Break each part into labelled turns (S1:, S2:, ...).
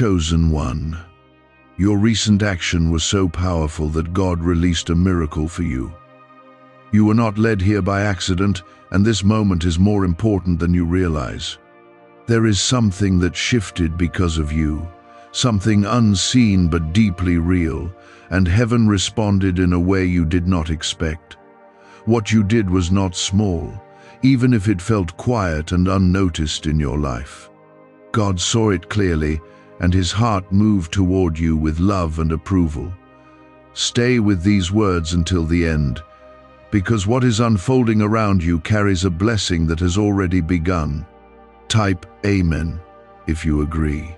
S1: chosen one. Your recent action was so powerful that God released a miracle for you. You were not led here by accident, and this moment is more important than you realize. There is something that shifted because of you, something unseen but deeply real, and heaven responded in a way you did not expect. What you did was not small, even if it felt quiet and unnoticed in your life. God saw it clearly, and his heart moved toward you with love and approval. Stay with these words until the end, because what is unfolding around you carries a blessing that has already begun. Type Amen if you agree.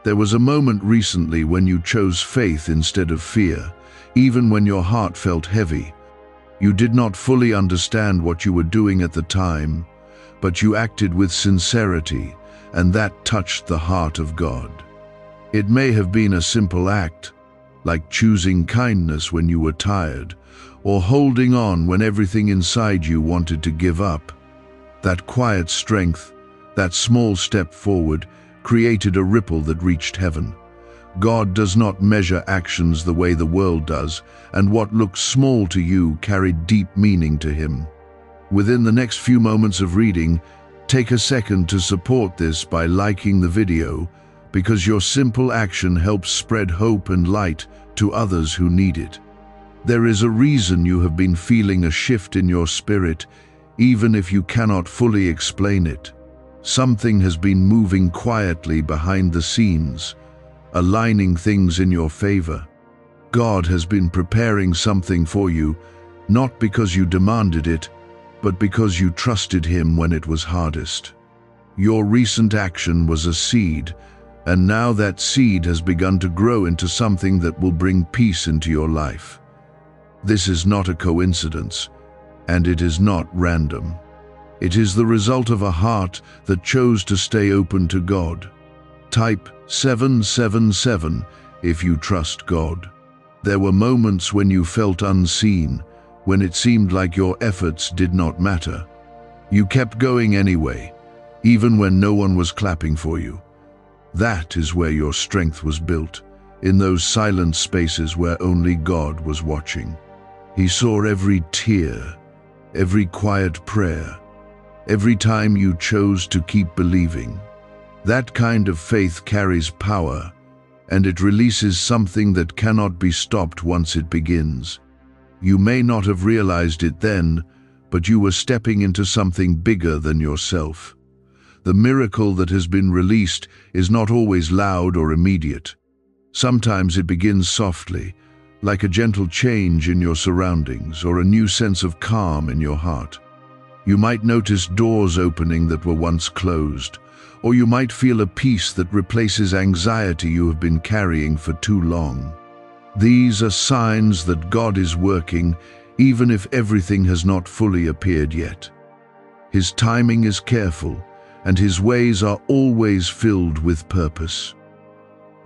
S1: There was a moment recently when you chose faith instead of fear, even when your heart felt heavy. You did not fully understand what you were doing at the time, but you acted with sincerity, and that touched the heart of God. It may have been a simple act, like choosing kindness when you were tired, or holding on when everything inside you wanted to give up. That quiet strength, that small step forward, created a ripple that reached heaven. God does not measure actions the way the world does, and what looks small to you carried deep meaning to him. Within the next few moments of reading, take a second to support this by liking the video, because your simple action helps spread hope and light to others who need it. There is a reason you have been feeling a shift in your spirit, even if you cannot fully explain it. Something has been moving quietly behind the scenes, aligning things in your favor. God has been preparing something for you, not because you demanded it, but because you trusted him when it was hardest. Your recent action was a seed, and now that seed has begun to grow into something that will bring peace into your life. This is not a coincidence, and it is not random. It is the result of a heart that chose to stay open to God. Type 777 if you trust God. There were moments when you felt unseen, when it seemed like your efforts did not matter. You kept going anyway, even when no one was clapping for you. That is where your strength was built, in those silent spaces where only God was watching. He saw every tear, every quiet prayer, every time you chose to keep believing. That kind of faith carries power, and it releases something that cannot be stopped once it begins. You may not have realized it then, but you were stepping into something bigger than yourself. The miracle that has been released is not always loud or immediate. Sometimes it begins softly, like a gentle change in your surroundings or a new sense of calm in your heart. You might notice doors opening that were once closed, or you might feel a peace that replaces anxiety you have been carrying for too long. These are signs that God is working, even if everything has not fully appeared yet. His timing is careful, and his ways are always filled with purpose.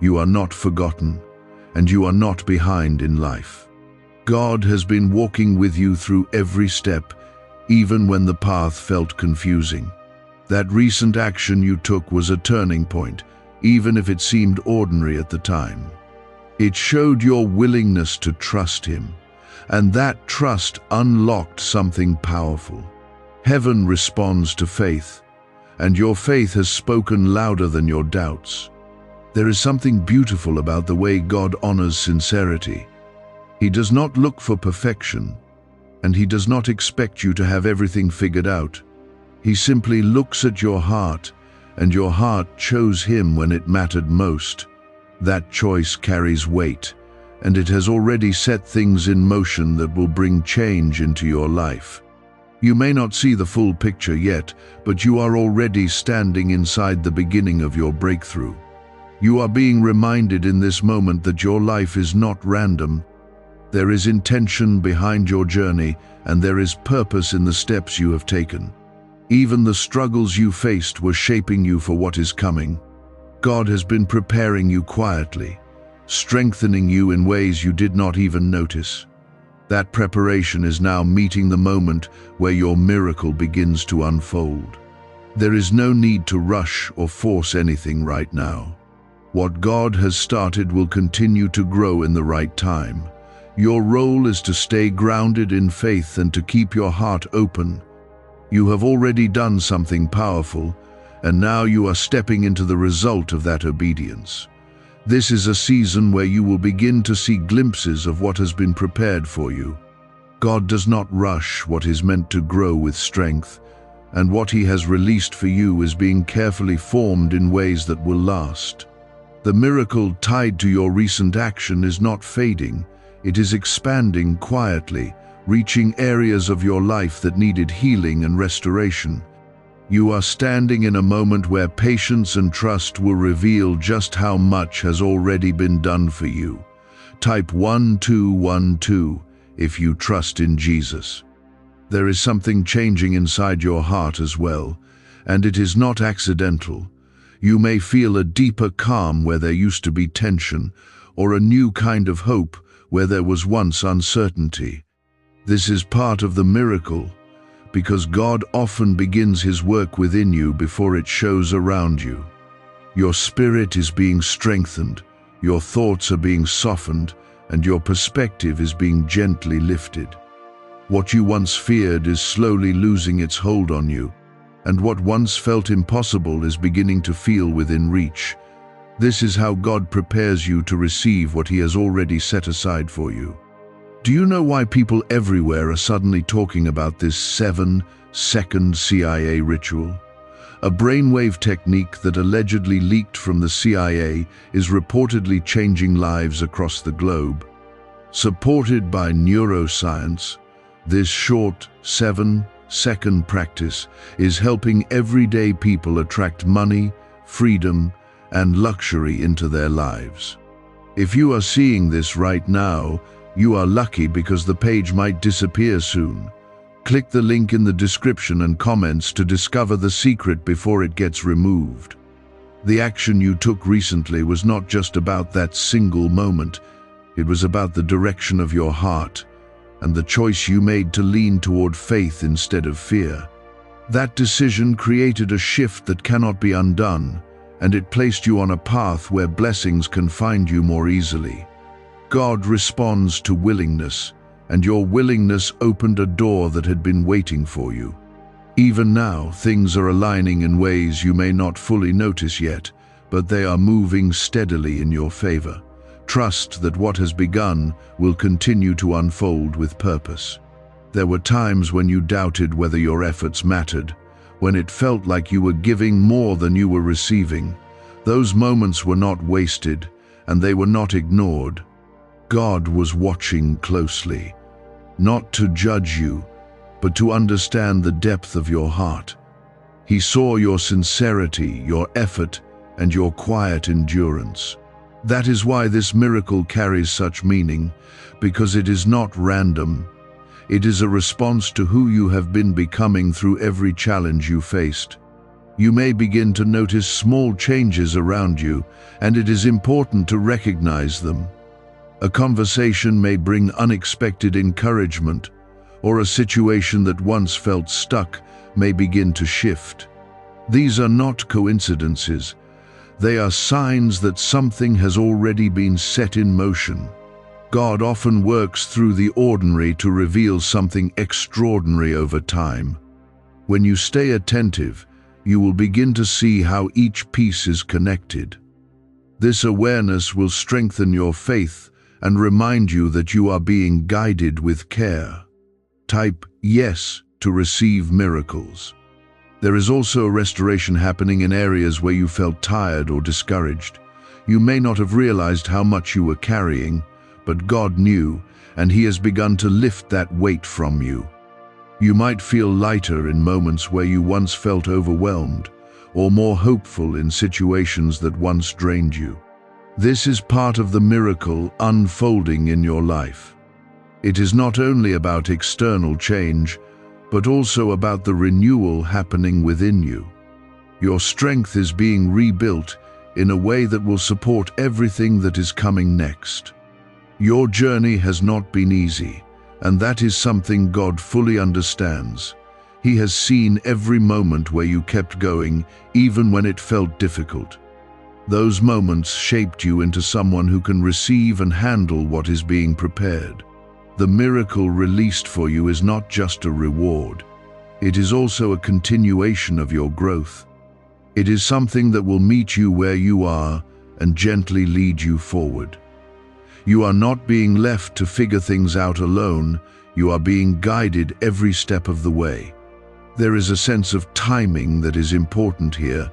S1: You are not forgotten, and you are not behind in life. God has been walking with you through every step, even when the path felt confusing. That recent action you took was a turning point, even if it seemed ordinary at the time. It showed your willingness to trust him, and that trust unlocked something powerful. Heaven responds to faith, and your faith has spoken louder than your doubts. There is something beautiful about the way God honors sincerity. He does not look for perfection, and he does not expect you to have everything figured out. He simply looks at your heart, and your heart chose him when it mattered most. That choice carries weight, and it has already set things in motion that will bring change into your life. You may not see the full picture yet, but you are already standing inside the beginning of your breakthrough. You are being reminded in this moment that your life is not random. There is intention behind your journey, and there is purpose in the steps you have taken. Even the struggles you faced were shaping you for what is coming. God has been preparing you quietly, strengthening you in ways you did not even notice. That preparation is now meeting the moment where your miracle begins to unfold. There is no need to rush or force anything right now. What God has started will continue to grow in the right time. Your role is to stay grounded in faith and to keep your heart open. You have already done something powerful, and now you are stepping into the result of that obedience. This is a season where you will begin to see glimpses of what has been prepared for you. God does not rush what is meant to grow with strength, and what He has released for you is being carefully formed in ways that will last. The miracle tied to your recent action is not fading, it is expanding quietly, reaching areas of your life that needed healing and restoration. You are standing in a moment where patience and trust will reveal just how much has already been done for you. Type 1212 if you trust in Jesus. There is something changing inside your heart as well, and it is not accidental. You may feel a deeper calm where there used to be tension, or a new kind of hope where there was once uncertainty. This is part of the miracle, because God often begins His work within you before it shows around you. Your spirit is being strengthened, your thoughts are being softened, and your perspective is being gently lifted. What you once feared is slowly losing its hold on you, and what once felt impossible is beginning to feel within reach. This is how God prepares you to receive what He has already set aside for you. Do you know why people everywhere are suddenly talking about this 7-second CIA ritual? A brainwave technique that allegedly leaked from the CIA is reportedly changing lives across the globe. Supported by neuroscience, this short 7-second practice is helping everyday people attract money, freedom, and luxury into their lives. If you are seeing this right now, you are lucky because the page might disappear soon. Click the link in the description and comments to discover the secret before it gets removed. The action you took recently was not just about that single moment. It was about the direction of your heart and the choice you made to lean toward faith instead of fear. That decision created a shift that cannot be undone, and it placed you on a path where blessings can find you more easily. God responds to willingness, and your willingness opened a door that had been waiting for you. Even now, things are aligning in ways you may not fully notice yet, but they are moving steadily in your favor. Trust that what has begun will continue to unfold with purpose. There were times when you doubted whether your efforts mattered, when it felt like you were giving more than you were receiving. Those moments were not wasted, and they were not ignored. God was watching closely, not to judge you, but to understand the depth of your heart. He saw your sincerity, your effort, and your quiet endurance. That is why this miracle carries such meaning, because it is not random. It is a response to who you have been becoming through every challenge you faced. You may begin to notice small changes around you, and it is important to recognize them. A conversation may bring unexpected encouragement, or a situation that once felt stuck may begin to shift. These are not coincidences. They are signs that something has already been set in motion. God often works through the ordinary to reveal something extraordinary over time. When you stay attentive, you will begin to see how each piece is connected. This awareness will strengthen your faith and remind you that you are being guided with care. Type yes to receive miracles. There is also a restoration happening in areas where you felt tired or discouraged. You may not have realized how much you were carrying, but God knew, and He has begun to lift that weight from you. You might feel lighter in moments where you once felt overwhelmed, or more hopeful in situations that once drained you. This is part of the miracle unfolding in your life. It is not only about external change, but also about the renewal happening within you. Your strength is being rebuilt in a way that will support everything that is coming next. Your journey has not been easy, and that is something God fully understands. He has seen every moment where you kept going, even when it felt difficult. Those moments shaped you into someone who can receive and handle what is being prepared. The miracle released for you is not just a reward. It is also a continuation of your growth. It is something that will meet you where you are and gently lead you forward. You are not being left to figure things out alone. You are being guided every step of the way. There is a sense of timing that is important here,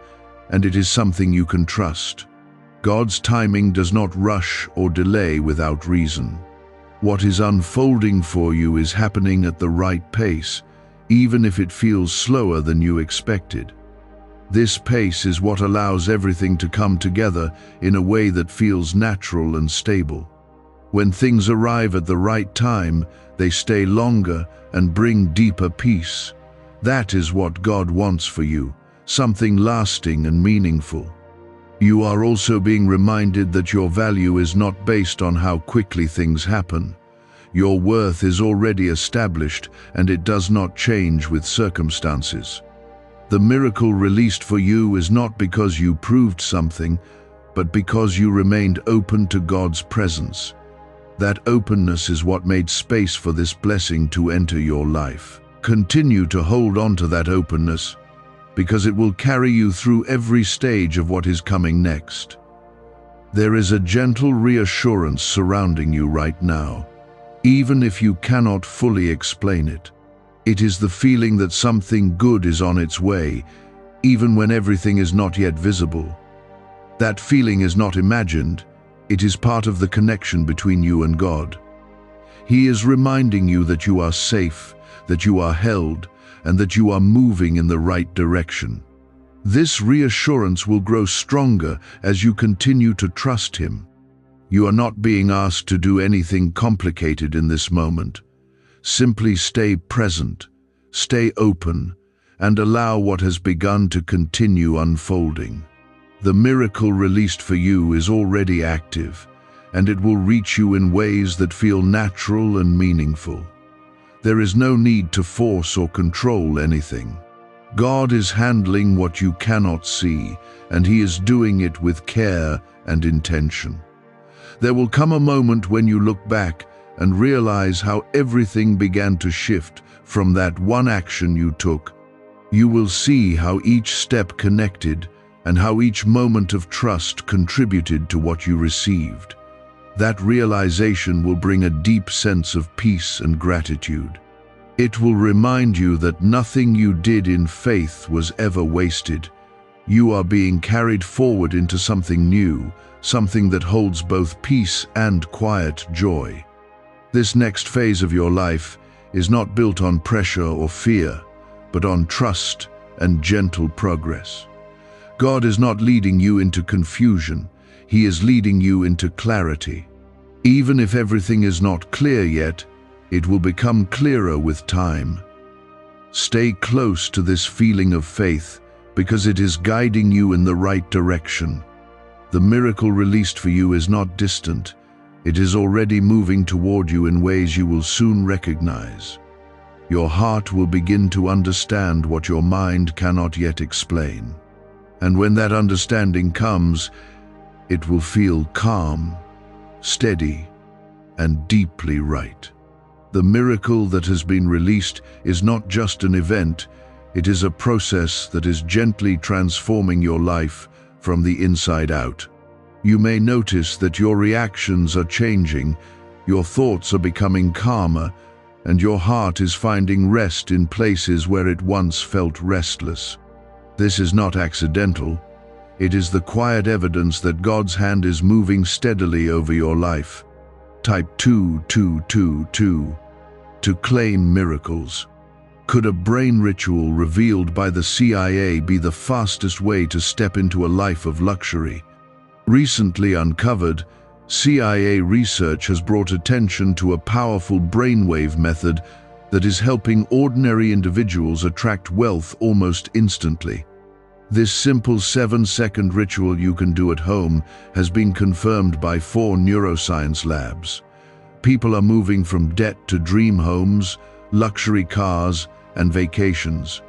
S1: and it is something you can trust. God's timing does not rush or delay without reason. What is unfolding for you is happening at the right pace, even if it feels slower than you expected. This pace is what allows everything to come together in a way that feels natural and stable. When things arrive at the right time, they stay longer and bring deeper peace. That is what God wants for you, something lasting and meaningful. You are also being reminded that your value is not based on how quickly things happen. Your worth is already established, and it does not change with circumstances. The miracle released for you is not because you proved something, but because you remained open to God's presence. That openness is what made space for this blessing to enter your life. Continue to hold on to that openness, because it will carry you through every stage of what is coming next. There is a gentle reassurance surrounding you right now, even if you cannot fully explain it. It is the feeling that something good is on its way, even when everything is not yet visible. That feeling is not imagined. It is part of the connection between you and God. He is reminding you that you are safe, that you are held, and that you are moving in the right direction. This reassurance will grow stronger as you continue to trust Him. You are not being asked to do anything complicated in this moment. Simply stay present, stay open, and allow what has begun to continue unfolding. The miracle released for you is already active, and it will reach you in ways that feel natural and meaningful. There is no need to force or control anything. God is handling what you cannot see, and He is doing it with care and intention. There will come a moment when you look back and realize how everything began to shift from that one action you took. You will see how each step connected and how each moment of trust contributed to what you received. That realization will bring a deep sense of peace and gratitude. It will remind you that nothing you did in faith was ever wasted. You are being carried forward into something new, something that holds both peace and quiet joy. This next phase of your life is not built on pressure or fear, but on trust and gentle progress. God is not leading you into confusion. He is leading you into clarity. Even if everything is not clear yet, it will become clearer with time. Stay close to this feeling of faith, because it is guiding you in the right direction. The miracle released for you is not distant. It is already moving toward you in ways you will soon recognize. Your heart will begin to understand what your mind cannot yet explain. And when that understanding comes, it will feel calm, steady, and deeply right. The miracle that has been released is not just an event, it is a process that is gently transforming your life from the inside out. You may notice that your reactions are changing, your thoughts are becoming calmer, and your heart is finding rest in places where it once felt restless. This is not accidental. It is the quiet evidence that God's hand is moving steadily over your life. Type 2222 to claim miracles. Could a brain ritual revealed by the CIA be the fastest way to step into a life of luxury? Recently uncovered, CIA research has brought attention to a powerful brainwave method that is helping ordinary individuals attract wealth almost instantly. This simple 7-second ritual you can do at home has been confirmed by 4 neuroscience labs. People are moving from debt to dream homes, luxury cars, and vacations.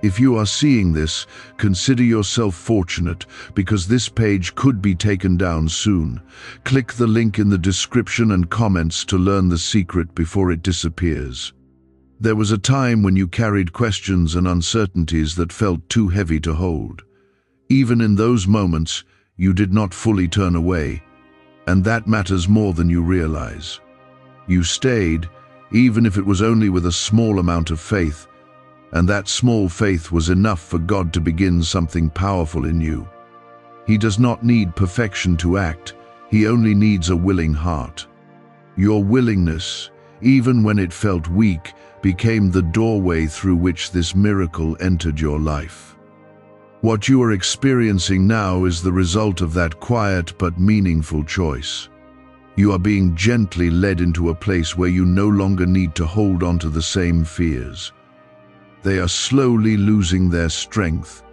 S1: If you are seeing this, consider yourself fortunate, because this page could be taken down soon. Click the link in the description and comments to learn the secret before it disappears. There was a time when you carried questions and uncertainties that felt too heavy to hold. Even in those moments, you did not fully turn away, and that matters more than you realize. You stayed, even if it was only with a small amount of faith, and that small faith was enough for God to begin something powerful in you. He does not need perfection to act, He only needs a willing heart. Your willingness, even when it felt weak, became the doorway through which this miracle entered your life. What you are experiencing now is the result of that quiet but meaningful choice. You are being gently led into a place where you no longer need to hold on to the same fears. They are slowly losing their strength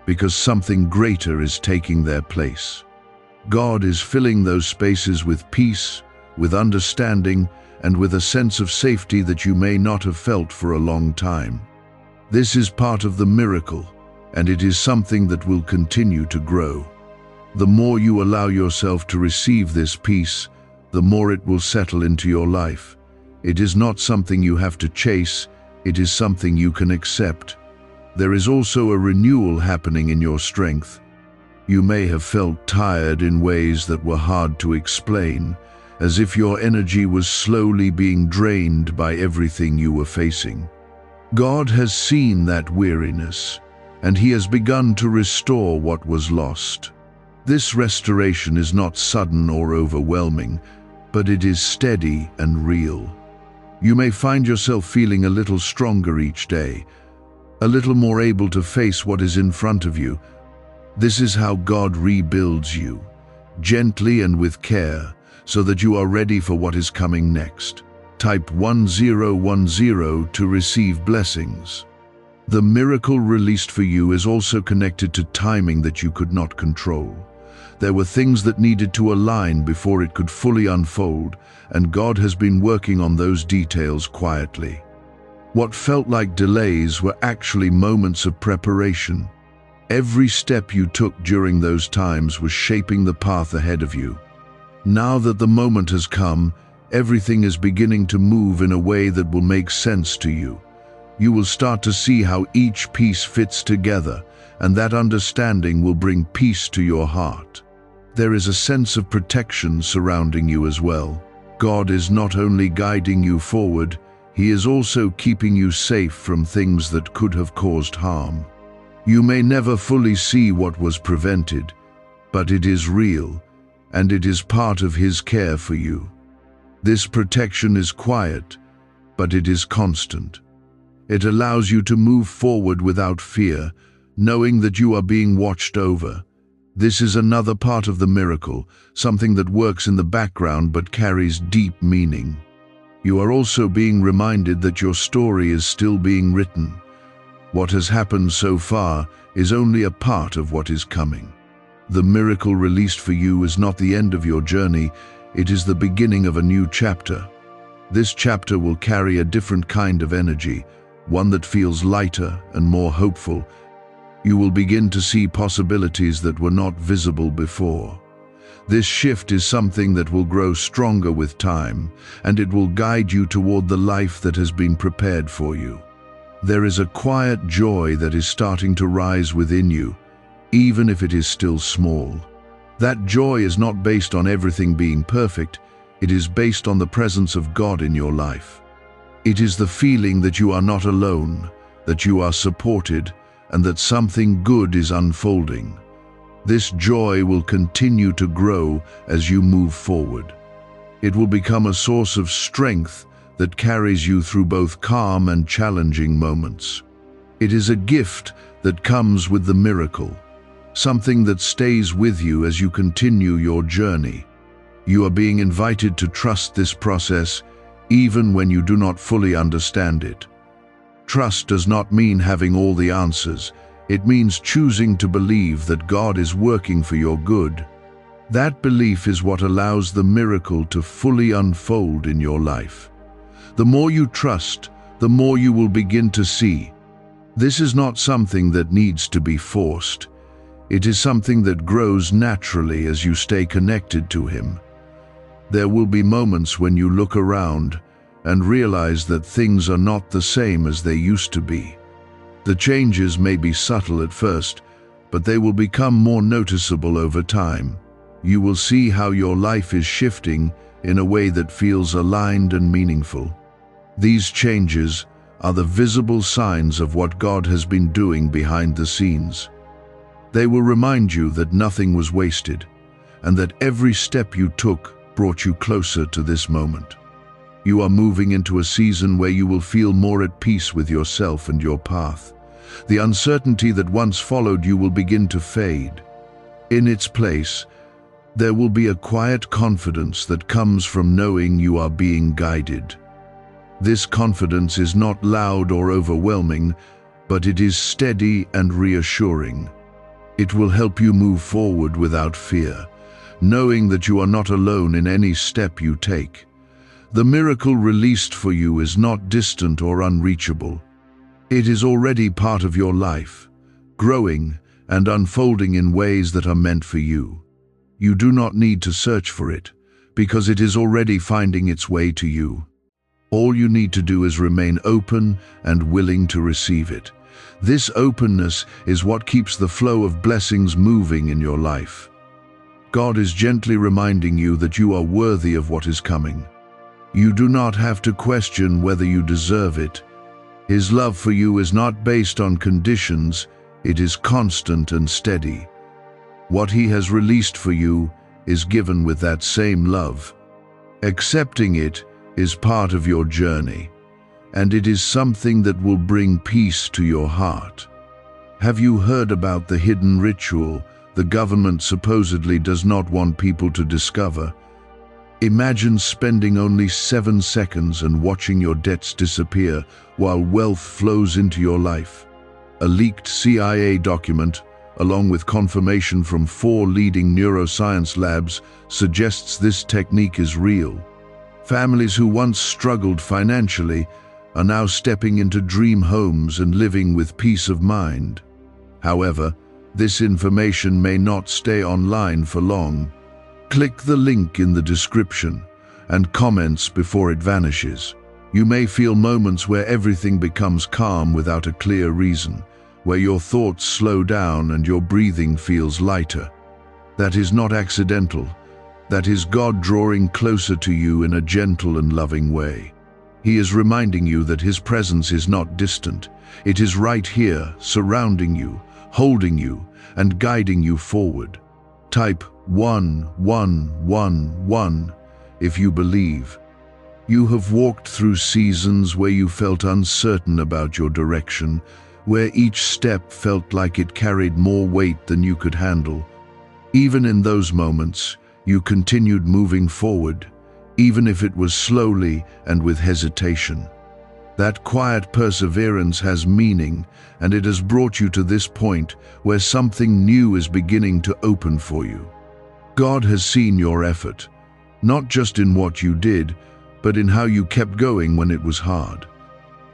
S1: because something greater is taking their place. God is filling those spaces with peace, with understanding, and with a sense of safety that you may not have felt for a long time. This is part of the miracle, and it is something that will continue to grow. The more you allow yourself to receive this peace, the more it will settle into your life. It is not something you have to chase, it is something you can accept. There is also a renewal happening in your strength. You may have felt tired in ways that were hard to explain, as if your energy was slowly being drained by everything you were facing. God has seen that weariness, and He has begun to restore what was lost. This restoration is not sudden or overwhelming, but it is steady and real. You may find yourself feeling a little stronger each day, a little more able to face what is in front of you. This is how God rebuilds you, gently and with care, so that you are ready for what is coming next. Type 1010 to receive blessings. The miracle released for you is also connected to timing that you could not control. There were things that needed to align before it could fully unfold, and God has been working on those details quietly. What felt like delays were actually moments of preparation. Every step you took during those times was shaping the path ahead of you. Now that the moment has come, everything is beginning to move in a way that will make sense to you. You will start to see how each piece fits together, and that understanding will bring peace to your heart. There is a sense of protection surrounding you as well. God is not only guiding you forward, He is also keeping you safe from things that could have caused harm. You may never fully see what was prevented, but it is real, and it is part of His care for you. This protection is quiet, but it is constant. It allows you to move forward without fear, knowing that you are being watched over. This is another part of the miracle, something that works in the background but carries deep meaning. You are also being reminded that your story is still being written. What has happened so far is only a part of what is coming. The miracle released for you is not the end of your journey, it is the beginning of a new chapter. This chapter will carry a different kind of energy, one that feels lighter and more hopeful. You will begin to see possibilities that were not visible before. This shift is something that will grow stronger with time, and it will guide you toward the life that has been prepared for you. There is a quiet joy that is starting to rise within you, even if it is still small. That joy is not based on everything being perfect, it is based on the presence of God in your life. It is the feeling that you are not alone, that you are supported, and that something good is unfolding. This joy will continue to grow as you move forward. It will become a source of strength that carries you through both calm and challenging moments. It is a gift that comes with the miracle, something that stays with you as you continue your journey. You are being invited to trust this process even when you do not fully understand it. Trust does not mean having all the answers. It means choosing to believe that God is working for your good. That belief is what allows the miracle to fully unfold in your life. The more you trust, the more you will begin to see. This is not something that needs to be forced. It is something that grows naturally as you stay connected to Him. There will be moments when you look around and realize that things are not the same as they used to be. The changes may be subtle at first, but they will become more noticeable over time. You will see how your life is shifting in a way that feels aligned and meaningful. These changes are the visible signs of what God has been doing behind the scenes. They will remind you that nothing was wasted, and that every step you took brought you closer to this moment. You are moving into a season where you will feel more at peace with yourself and your path. The uncertainty that once followed you will begin to fade. In its place, there will be a quiet confidence that comes from knowing you are being guided. This confidence is not loud or overwhelming, but it is steady and reassuring. It will help you move forward without fear, knowing that you are not alone in any step you take. The miracle released for you is not distant or unreachable. It is already part of your life, growing and unfolding in ways that are meant for you. You do not need to search for it, because it is already finding its way to you. All you need to do is remain open and willing to receive it. This openness is what keeps the flow of blessings moving in your life. God is gently reminding you that you are worthy of what is coming. You do not have to question whether you deserve it. His love for you is not based on conditions, it is constant and steady. What He has released for you is given with that same love. Accepting it is part of your journey, and it is something that will bring peace to your heart. Have you heard about the hidden ritual the government supposedly does not want people to discover? Imagine spending only 7 seconds and watching your debts disappear while wealth flows into your life. A leaked CIA document, along with confirmation from 4 leading neuroscience labs, suggests this technique is real. Families who once struggled financially are now stepping into dream homes and living with peace of mind. However, this information may not stay online for long. Click the link in the description and comments before it vanishes. You may feel moments where everything becomes calm without a clear reason, where your thoughts slow down and your breathing feels lighter. That is not accidental. That is God drawing closer to you in a gentle and loving way. He is reminding you that His presence is not distant. It is right here, surrounding you, holding you, and guiding you forward. Type 1111 if you believe. You have walked through seasons where you felt uncertain about your direction, where each step felt like it carried more weight than you could handle. Even in those moments, you continued moving forward, even if it was slowly and with hesitation. That quiet perseverance has meaning, and it has brought you to this point where something new is beginning to open for you. God has seen your effort, not just in what you did, but in how you kept going when it was hard.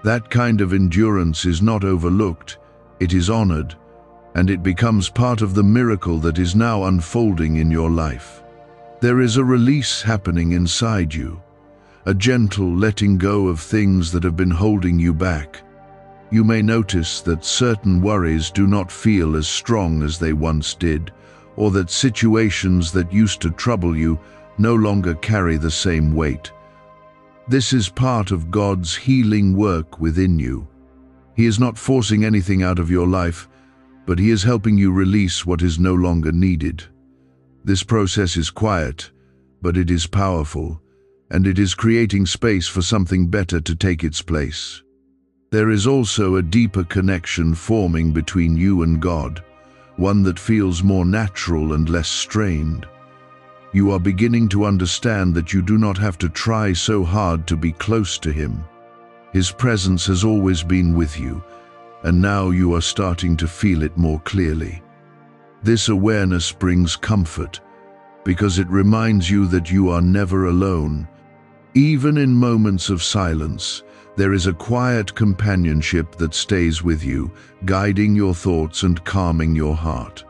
S1: That kind of endurance is not overlooked, it is honored, and it becomes part of the miracle that is now unfolding in your life. There is a release happening inside you, a gentle letting go of things that have been holding you back. You may notice that certain worries do not feel as strong as they once did, or that situations that used to trouble you no longer carry the same weight. This is part of God's healing work within you. He is not forcing anything out of your life, but He is helping you release what is no longer needed. This process is quiet, but it is powerful, and it is creating space for something better to take its place. There is also a deeper connection forming between you and God, one that feels more natural and less strained. You are beginning to understand that you do not have to try so hard to be close to Him. His presence has always been with you, and now you are starting to feel it more clearly. This awareness brings comfort, because it reminds you that you are never alone. Even in moments of silence, There is a quiet companionship that stays with you, guiding your thoughts and calming your heart.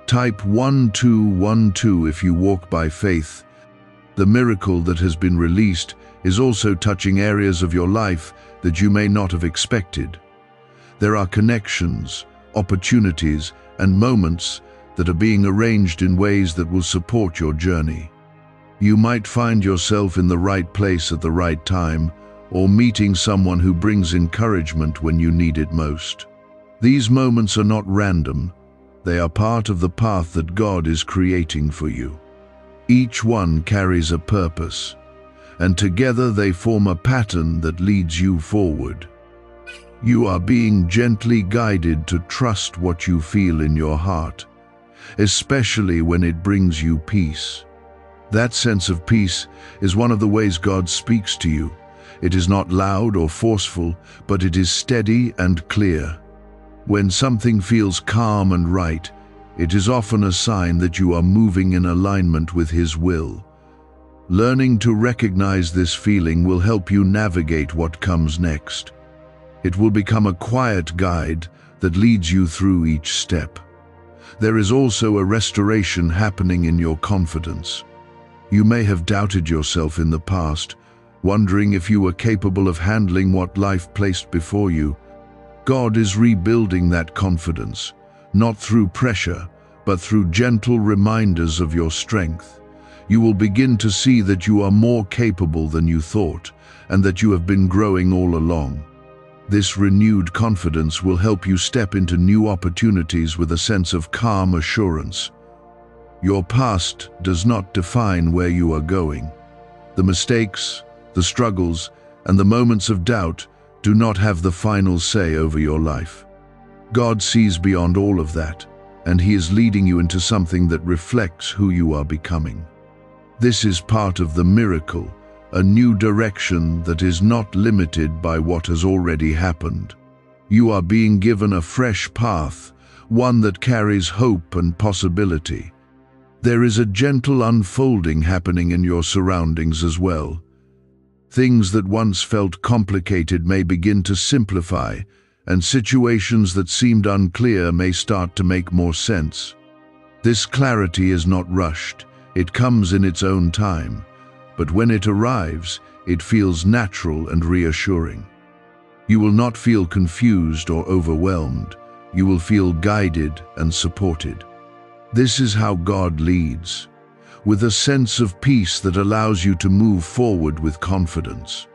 S1: Type 1212 if you walk by faith. The miracle that has been released is also touching areas of your life that you may not have expected. There are connections, opportunities, and moments that are being arranged in ways that will support your journey. You might find yourself in the right place at the right time, or meeting someone who brings encouragement when you need it most. These moments are not random. They are part of the path that God is creating for you. Each one carries a purpose, and together they form a pattern that leads you forward. You are being gently guided to trust what you feel in your heart, especially when it brings you peace. That sense of peace is one of the ways God speaks to you. It is not loud or forceful, but it is steady and clear. When something feels calm and right, it is often a sign that you are moving in alignment with His will. Learning to recognize this feeling will help you navigate what comes next. It will become a quiet guide that leads you through each step. There is also a restoration happening in your confidence. You may have doubted yourself in the past, wondering if you were capable of handling what life placed before you. God is rebuilding that confidence, not through pressure, but through gentle reminders of your strength. You will begin to see that you are more capable than you thought, and that you have been growing all along. This renewed confidence will help you step into new opportunities with a sense of calm assurance. Your past does not define where you are going. The mistakes, the struggles, and the moments of doubt do not have the final say over your life. God sees beyond all of that, and He is leading you into something that reflects who you are becoming. This is part of the miracle, a new direction that is not limited by what has already happened. You are being given a fresh path, one that carries hope and possibility. There is a gentle unfolding happening in your surroundings as well. Things that once felt complicated may begin to simplify, and situations that seemed unclear may start to make more sense. This clarity is not rushed. It comes in its own time, but when it arrives, it feels natural and reassuring. You will not feel confused or overwhelmed. You will feel guided and supported. This is how God leads, with a sense of peace that allows you to move forward with confidence.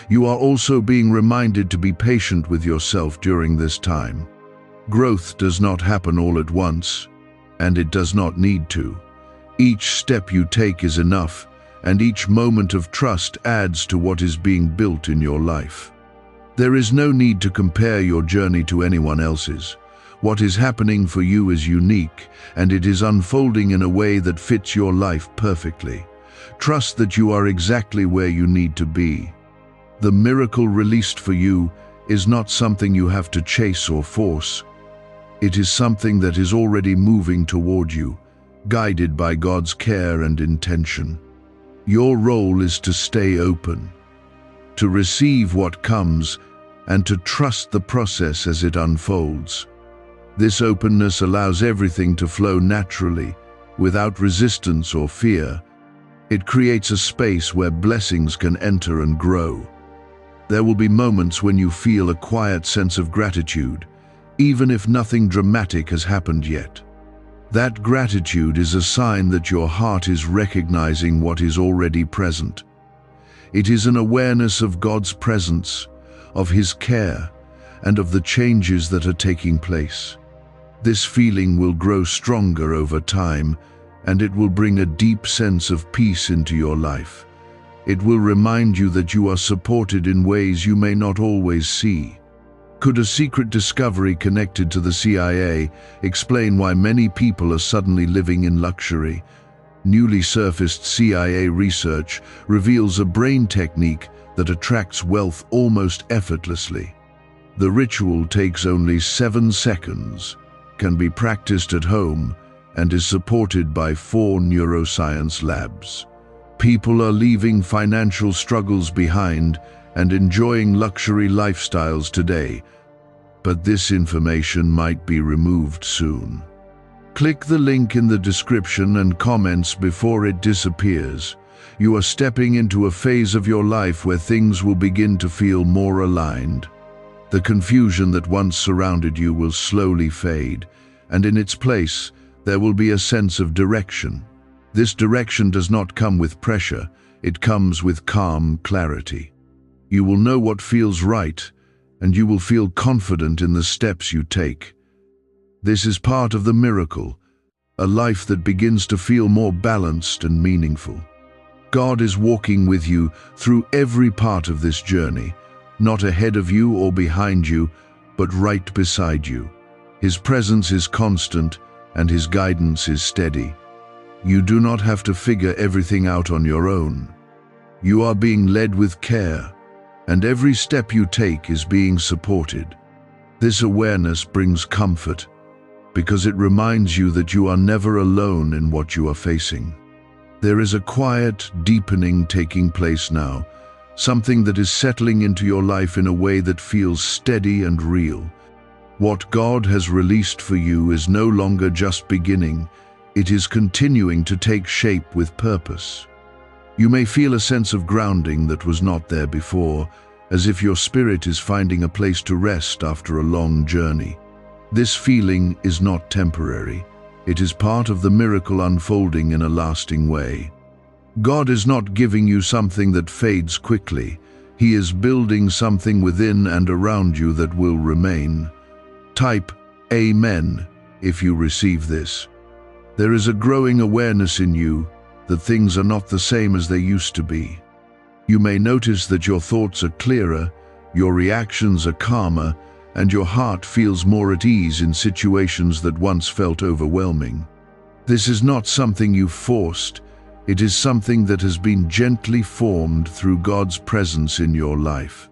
S1: You are also being reminded to be patient with yourself during this time. Growth does not happen all at once, and it does not need to. Each step you take is enough, and each moment of trust adds to what is being built in your life. There is no need to compare your journey to anyone else's. What is happening for you is unique, and it is unfolding in a way that fits your life perfectly. Trust that you are exactly where you need to be. The miracle released for you is not something you have to chase or force. It is something that is already moving toward you, guided by God's care and intention. Your role is to stay open, to receive what comes, and to trust the process as it unfolds. This openness allows everything to flow naturally, without resistance or fear. It creates a space where blessings can enter and grow. There will be moments when you feel a quiet sense of gratitude, even if nothing dramatic has happened yet. That gratitude is a sign that your heart is recognizing what is already present. It is an awareness of God's presence, of His care, and of the changes that are taking place. This feeling will grow stronger over time, and it will bring a deep sense of peace into your life. It will remind you that you are supported in ways you may not always see. Could a secret discovery connected to the CIA explain why many people are suddenly living in luxury? Newly surfaced CIA research reveals a brain technique that attracts wealth almost effortlessly. The ritual takes only 7 seconds, can be practiced at home, and is supported by 4 neuroscience labs. People are leaving financial struggles behind and enjoying luxury lifestyles today, but this information might be removed soon. Click the link in the description and comments before it disappears. You are stepping into a phase of your life where things will begin to feel more aligned. The confusion that once surrounded you will slowly fade, and in its place, there will be a sense of direction. This direction does not come with pressure, it comes with calm clarity. You will know what feels right, and you will feel confident in the steps you take. This is part of the miracle, a life that begins to feel more balanced and meaningful. God is walking with you through every part of this journey, not ahead of you or behind you, but right beside you. His presence is constant, and His guidance is steady. You do not have to figure everything out on your own. You are being led with care, and every step you take is being supported. This awareness brings comfort, because it reminds you that you are never alone in what you are facing. There is a quiet deepening taking place now, something that is settling into your life in a way that feels steady and real. What God has released for you is no longer just beginning, it is continuing to take shape with purpose. You may feel a sense of grounding that was not there before, as if your spirit is finding a place to rest after a long journey. This feeling is not temporary. It is part of the miracle unfolding in a lasting way. God is not giving you something that fades quickly. He is building something within and around you that will remain. Type Amen if you receive this. There is a growing awareness in you that things are not the same as they used to be. You may notice that your thoughts are clearer, your reactions are calmer, and your heart feels more at ease in situations that once felt overwhelming. This is not something you forced, it is something that has been gently formed through God's presence in your life.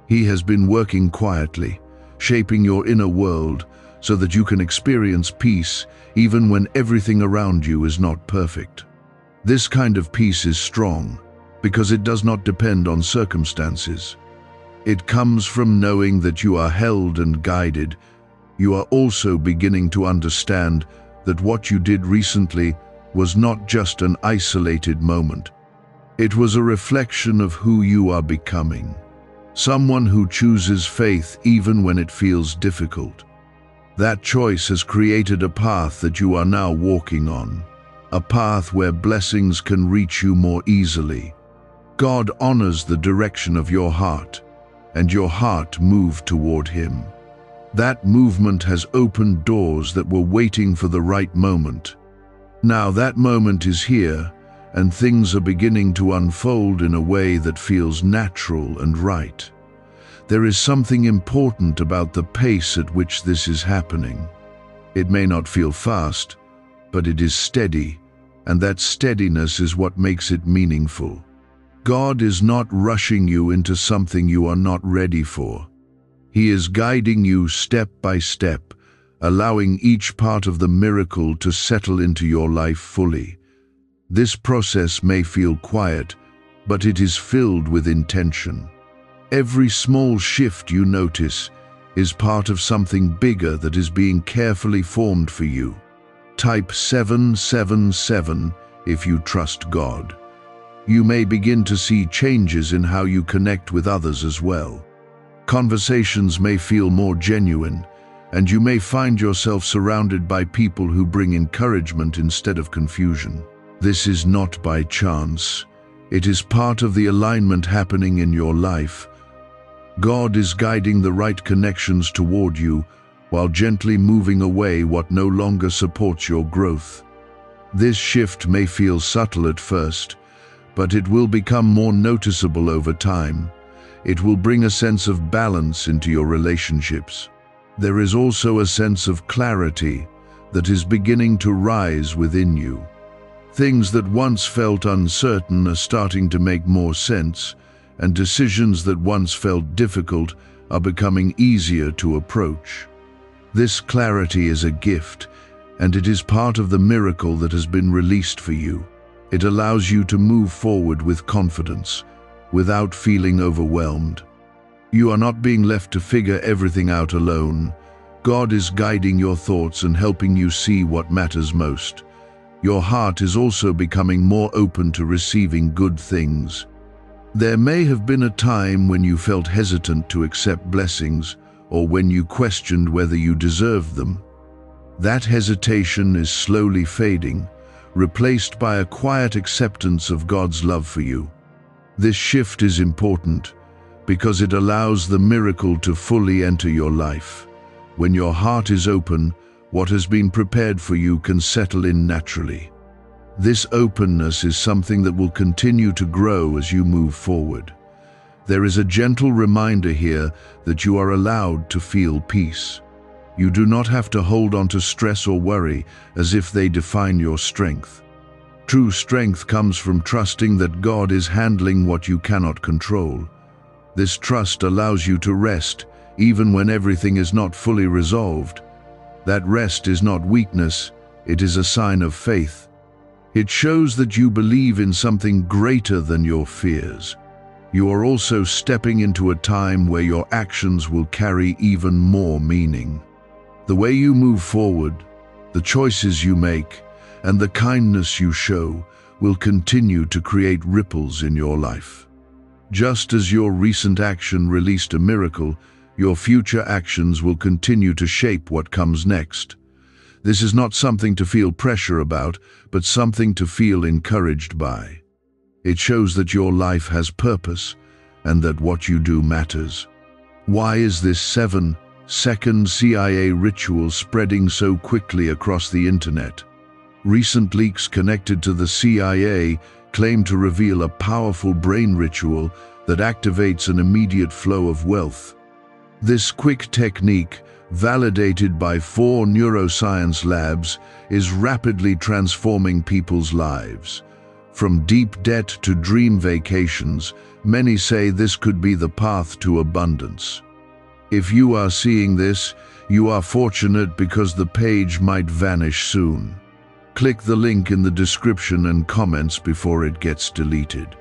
S1: He has been working quietly, shaping your inner world so that you can experience peace even when everything around you is not perfect. This kind of peace is strong because it does not depend on circumstances. It comes from knowing that you are held and guided. You are also beginning to understand that what you did recently was not just an isolated moment. It was a reflection of who you are becoming. Someone who chooses faith even when it feels difficult. That choice has created a path that you are now walking on, a path where blessings can reach you more easily. God honors the direction of your heart, and your heart moved toward Him. That movement has opened doors that were waiting for the right moment. Now that moment is here, and things are beginning to unfold in a way that feels natural and right. There is something important about the pace at which this is happening. It may not feel fast, but it is steady, and that steadiness is what makes it meaningful. God is not rushing you into something you are not ready for. He is guiding you step by step, allowing each part of the miracle to settle into your life fully. This process may feel quiet, but it is filled with intention. Every small shift you notice is part of something bigger that is being carefully formed for you. Type 777 if you trust God. You may begin to see changes in how you connect with others as well. Conversations may feel more genuine, and you may find yourself surrounded by people who bring encouragement instead of confusion. This is not by chance. It is part of the alignment happening in your life. God is guiding the right connections toward you while gently moving away what no longer supports your growth. This shift may feel subtle at first, but it will become more noticeable over time. It will bring a sense of balance into your relationships. There is also a sense of clarity that is beginning to rise within you. Things that once felt uncertain are starting to make more sense, and decisions that once felt difficult are becoming easier to approach. This clarity is a gift, and it is part of the miracle that has been released for you. It allows you to move forward with confidence, without feeling overwhelmed. You are not being left to figure everything out alone. God is guiding your thoughts and helping you see what matters most. Your heart is also becoming more open to receiving good things. There may have been a time when you felt hesitant to accept blessings, or when you questioned whether you deserved them. That hesitation is slowly fading, replaced by a quiet acceptance of God's love for you. This shift is important because it allows the miracle to fully enter your life. When your heart is open, what has been prepared for you can settle in naturally. This openness is something that will continue to grow as you move forward. There is a gentle reminder here that you are allowed to feel peace. You do not have to hold on to stress or worry as if they define your strength. True strength comes from trusting that God is handling what you cannot control. This trust allows you to rest even when everything is not fully resolved. That rest is not weakness, it is a sign of faith. It shows that you believe in something greater than your fears. You are also stepping into a time where your actions will carry even more meaning. The way you move forward, the choices you make, and the kindness you show will continue to create ripples in your life. Just as your recent action released a miracle, your future actions will continue to shape what comes next. This is not something to feel pressure about, but something to feel encouraged by. It shows that your life has purpose and that what you do matters. Why is this 7-second CIA ritual spreading so quickly across the internet? Recent leaks connected to the CIA claim to reveal a powerful brain ritual that activates an immediate flow of wealth. This quick technique, validated by 4 neuroscience labs, is rapidly transforming people's lives. From deep debt to dream vacations, many say this could be the path to abundance. If you are seeing this, you are fortunate because the page might vanish soon. Click the link in the description and comments before it gets deleted.